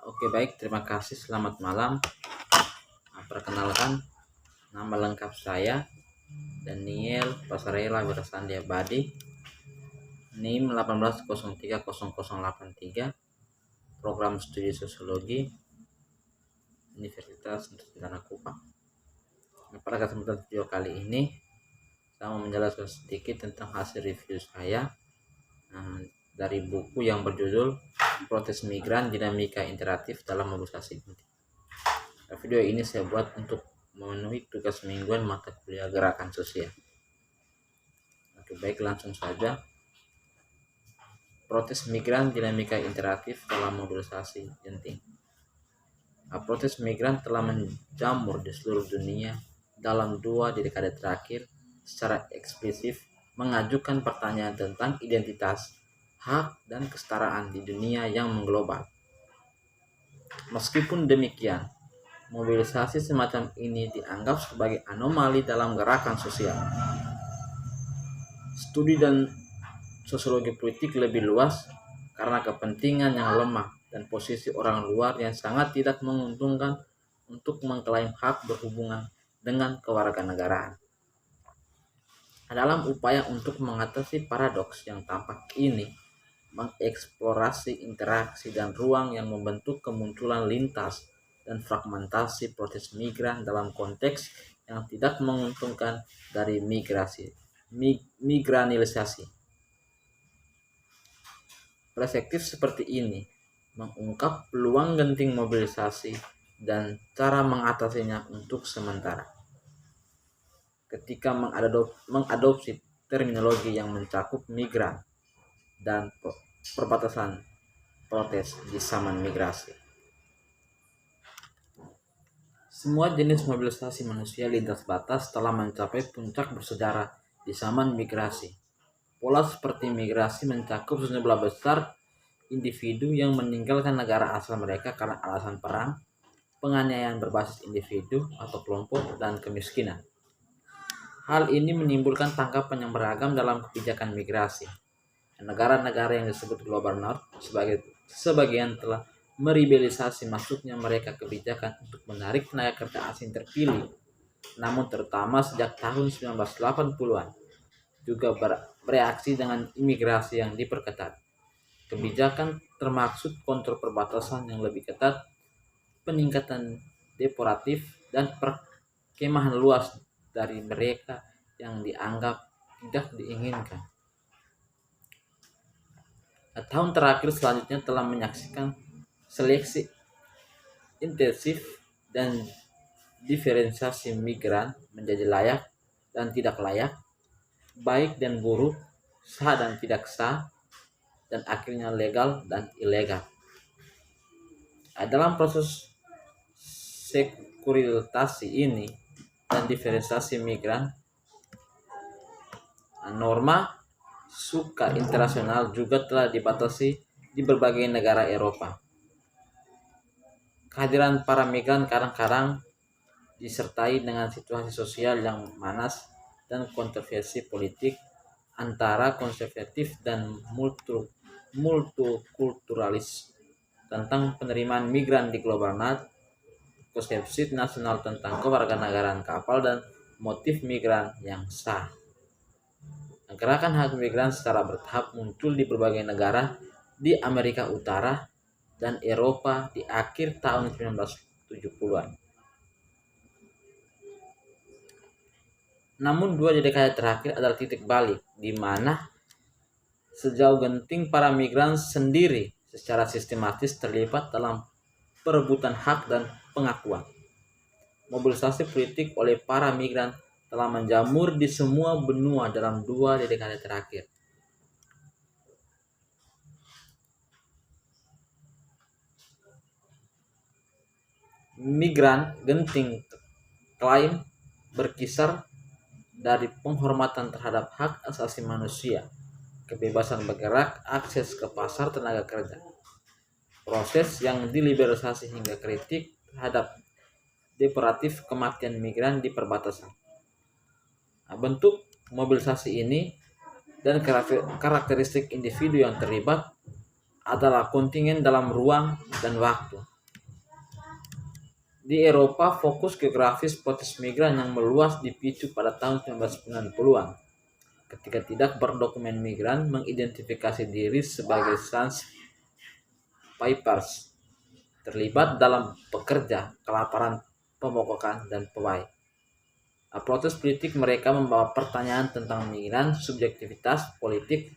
Oke, baik, terima kasih. Selamat malam. Perkenalkan, nama lengkap saya Daniel Pasarela Wirasandi Abadi, NIM 18030083, program studi sosiologi, Universitas Nusantara Kupang. Pada kesempatan video kali ini, saya mau menjelaskan sedikit tentang hasil review saya dari buku yang berjudul Protes Migran Dinamika Interaktif dalam Mobilisasi. Video ini saya buat untuk memenuhi tugas mingguan mata kuliah gerakan sosial. Oke, baik, langsung saja. Protes migran dinamika interaktif dalam mobilisasi genting. Protes migran telah menjamur di seluruh dunia dalam 2 dekade terakhir secara eksplisit mengajukan pertanyaan tentang identitas, hak, dan kesetaraan di dunia yang mengglobal. Meskipun demikian, mobilisasi semacam ini dianggap sebagai anomali dalam gerakan sosial. Studi dan sosiologi politik lebih luas karena kepentingan yang lemah dan posisi orang luar yang sangat tidak menguntungkan untuk mengklaim hak berhubungan dengan kewarganegaraan. Dalam upaya untuk mengatasi paradoks yang tampak ini, mengeksplorasi interaksi dan ruang yang membentuk kemunculan lintas dan fragmentasi protes migran dalam konteks yang tidak menguntungkan dari migranilisasi. Perspektif seperti ini mengungkap peluang genting mobilisasi dan cara mengatasinya untuk sementara. Ketika mengadopsi terminologi yang mencakup migran dan perbatasan protes di zaman migrasi. Semua jenis mobilisasi manusia lintas batas telah mencapai puncak bersejarah di zaman migrasi. Pola seperti migrasi mencakup sejumlah besar individu yang meninggalkan negara asal mereka karena alasan perang, penganiayaan berbasis individu atau kelompok, dan kemiskinan. Hal ini menimbulkan tanggapan yang beragam dalam kebijakan migrasi. Negara-negara yang disebut Global North sebagian telah merebelisasi masuknya mereka kebijakan untuk menarik tenaga kerja asing terpilih, namun terutama sejak tahun 1980-an juga bereaksi dengan imigrasi yang diperketat. Kebijakan termaksud kontrol perbatasan yang lebih ketat, peningkatan deportatif, dan perkemahan luas dari mereka yang dianggap tidak diinginkan. Tahun terakhir selanjutnya telah menyaksikan seleksi intensif dan diferensiasi migran menjadi layak dan tidak layak, baik dan buruk, sah dan tidak sah, dan akhirnya legal dan ilegal. Dalam proses sekuritisasi ini dan diferensiasi migran, norma suka internasional juga telah dibatasi di berbagai negara Eropa. Kehadiran para migran kadang-kadang disertai dengan situasi sosial yang manas dan kontroversi politik antara konservatif dan multikulturalis tentang penerimaan migran di Global North, konsepsi nasional tentang kewarganegaraan kapal, dan motif migran yang sah. Gerakan hak migran secara bertahap muncul di berbagai negara di Amerika Utara dan Eropa di akhir tahun 1970-an. Namun 2 dekade terakhir adalah titik balik di mana sejauh genting para migran sendiri secara sistematis terlibat dalam perebutan hak dan pengakuan. Mobilisasi politik oleh para migran telah menjamur di semua benua dalam 2 dekade terakhir. Migran genting klaim berkisar dari penghormatan terhadap hak asasi manusia, kebebasan bergerak, akses ke pasar tenaga kerja, proses yang diliberalisasi hingga kritik terhadap deportatif kematian migran di perbatasan. Bentuk mobilisasi ini dan karakteristik individu yang terlibat adalah kontingen dalam ruang dan waktu, Di Eropa, fokus geografis protes migran yang meluas dipicu pada tahun 1990-an, ketika tidak berdokumen migran mengidentifikasi diri sebagai sans-papiers terlibat dalam pekerja, kelaparan, pemogokan, dan pawai. Protes politik mereka membawa pertanyaan tentang migran, subjektivitas politik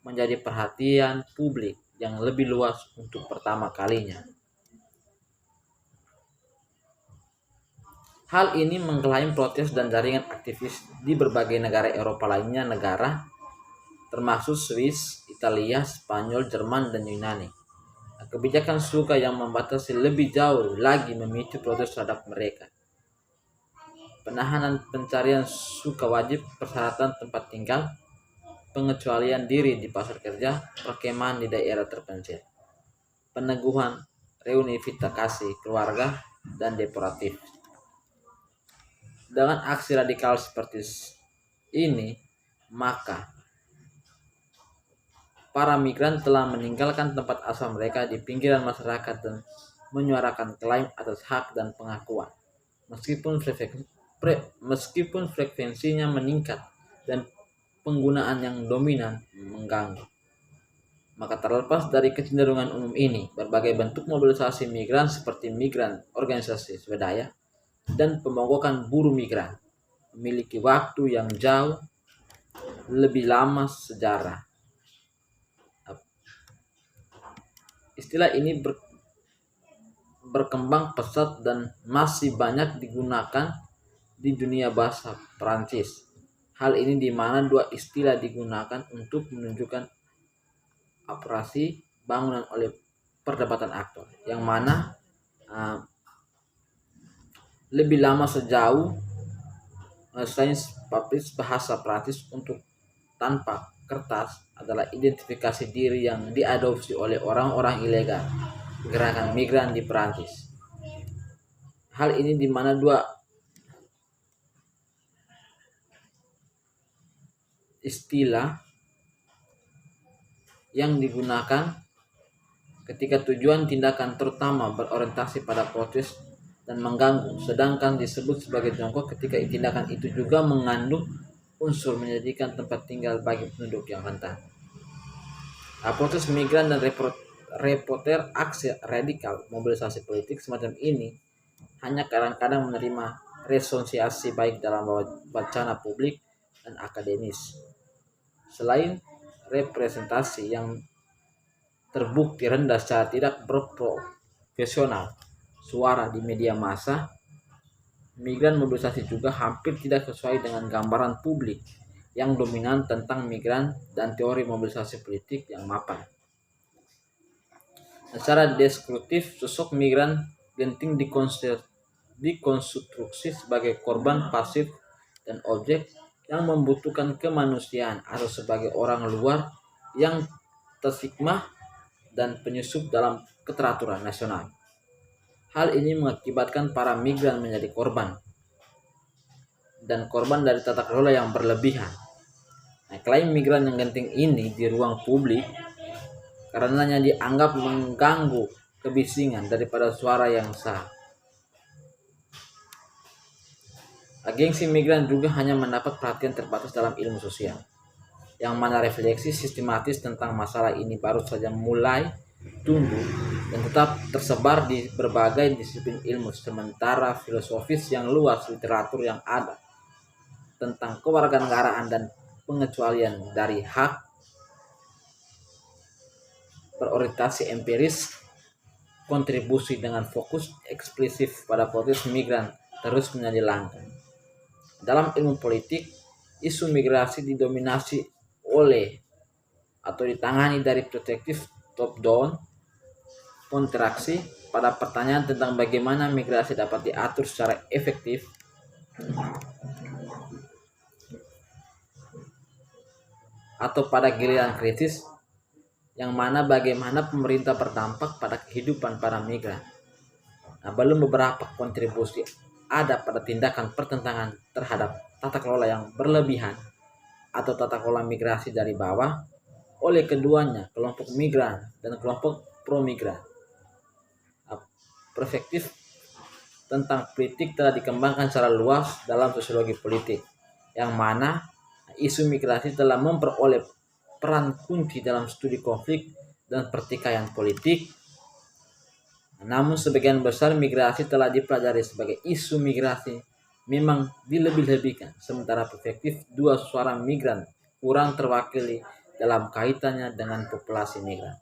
menjadi perhatian publik yang lebih luas untuk pertama kalinya. Hal ini mengklaim protes dan jaringan aktivis di berbagai negara Eropa lainnya termasuk Swiss, Italia, Spanyol, Jerman, dan Yunani. Kebijakan suka yang membatasi lebih jauh lagi memicu protes terhadap mereka. Penahanan pencarian suka wajib, persyaratan tempat tinggal, pengecualian diri di pasar kerja, perkemahan di daerah terpencil, peneguhan reunifikasi keluarga, dan deportatif. Dengan aksi radikal seperti ini, maka para migran telah meninggalkan tempat asal mereka di pinggiran masyarakat dan menyuarakan klaim atas hak dan pengakuan, meskipun frekuensinya meningkat dan penggunaan yang dominan mengganggu. Maka terlepas dari kecenderungan umum ini, berbagai bentuk mobilisasi migran seperti migran organisasi swadaya dan pemogokan buruh migran memiliki waktu yang jauh lebih lama sejarah. Istilah ini berkembang pesat dan masih banyak digunakan di dunia bahasa Perancis. Hal ini di mana dua istilah digunakan untuk menunjukkan operasi bangunan oleh perdebatan aktor, yang mana lebih lama sejauh sains papis bahasa Prancis untuk tanpa kertas adalah identifikasi diri yang diadopsi oleh orang-orang ilegal gerakan migran di Prancis. Hal ini di mana dua istilah yang digunakan ketika tujuan tindakan terutama berorientasi pada protes dan mengganggu, sedangkan disebut sebagai jongkok ketika tindakan itu juga mengandung unsur menjadikan tempat tinggal bagi penduduk yang rentan. Protes migran dan reporter aksi radikal mobilisasi politik semacam ini hanya kadang-kadang menerima resonansi baik dalam wacana publik dan akademis. Selain representasi yang terbukti rendah secara tidak berprofesional suara di media massa, migran mobilisasi juga hampir tidak sesuai dengan gambaran publik yang dominan tentang migran dan teori mobilisasi politik yang mapan. Secara deskriptif, sosok migran genting dikonstruksi sebagai korban pasif dan objek yang membutuhkan kemanusiaan atau sebagai orang luar yang tersigma dan penyusup dalam keteraturan nasional. Hal ini mengakibatkan para migran menjadi korban dari tata kelola yang berlebihan. Klaim migran yang genting ini di ruang publik karenanya dianggap mengganggu kebisingan daripada suara yang sah. Gengsi migran juga hanya mendapat perhatian terbatas dalam ilmu sosial, yang mana refleksi sistematis tentang masalah ini baru saja mulai tumbuh dan tetap tersebar di berbagai disiplin ilmu, sementara filosofis yang luas, literatur yang ada tentang kewarganegaraan dan pengecualian dari hak berorientasi empiris, kontribusi dengan fokus eksplisit pada protes migran terus menjadi langka. Dalam ilmu politik, isu migrasi didominasi oleh atau ditangani dari perspektif top-down kontraksi pada pertanyaan tentang bagaimana migrasi dapat diatur secara efektif atau pada giliran kritis yang mana bagaimana pemerintah berdampak pada kehidupan para migran. Belum beberapa kontribusi ada pada tindakan pertentangan terhadap tata kelola yang berlebihan atau tata kelola migrasi dari bawah oleh keduanya, kelompok migran dan kelompok pro-migran. Perspektif tentang politik telah dikembangkan secara luas dalam sosiologi politik, yang mana isu migrasi telah memperoleh peran kunci dalam studi konflik dan pertikaian politik. Namun sebagian besar migrasi telah dipelajari sebagai isu migrasi memang dilebih-lebihkan, sementara perspektif dua suara migran kurang terwakili dalam kaitannya dengan populasi migran.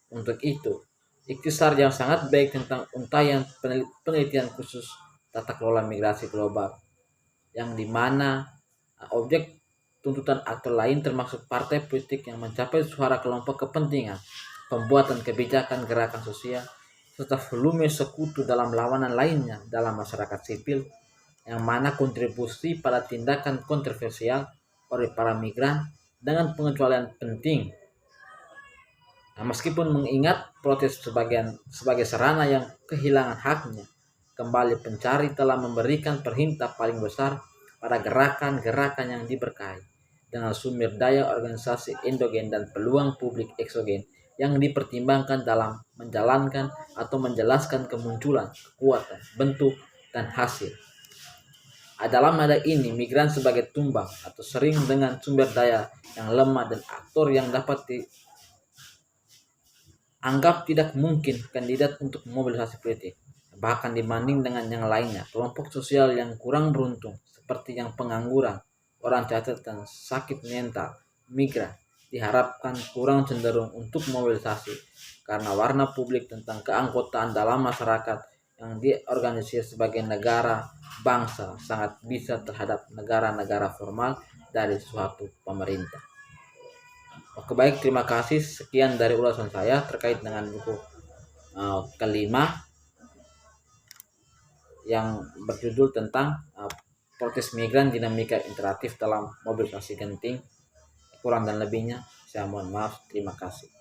Untuk itu, ikhtisar yang sangat baik tentang untaian penelitian khusus tata kelola migrasi global, yang dimana objek tuntutan aktor lain termasuk partai politik yang mencapai suara kelompok kepentingan, pembuatan kebijakan gerakan sosial, serta volume sekutu dalam lawanan lainnya dalam masyarakat sipil, yang mana kontribusi pada tindakan kontroversial oleh para migran dengan pengecualian penting. Meskipun mengingat protes sebagai sarana yang kehilangan haknya, kembali pencari telah memberikan perintah paling besar pada gerakan-gerakan yang diberkahi dengan sumber daya organisasi endogen dan peluang publik eksogen yang dipertimbangkan dalam menjalankan atau menjelaskan kemunculan, kekuatan, bentuk, dan hasil. Dalam nada ini, migran sebagai tumbang atau sering dengan sumber daya yang lemah dan aktor yang dapat anggap tidak mungkin kandidat untuk mobilisasi politik. Bahkan dibanding dengan yang lainnya, kelompok sosial yang kurang beruntung seperti yang pengangguran, orang cacat dan sakit mental, migran, diharapkan kurang cenderung untuk mobilisasi karena warna publik tentang keanggotaan dalam masyarakat yang diorganisir sebagai negara bangsa sangat bisa terhadap negara-negara formal dari suatu pemerintah. Oke, baik, terima kasih. Sekian dari ulasan saya terkait dengan buku kelima yang berjudul tentang protes migran dinamika interaktif dalam mobilisasi genting. Kurang dan lebihnya saya mohon maaf. Terima kasih.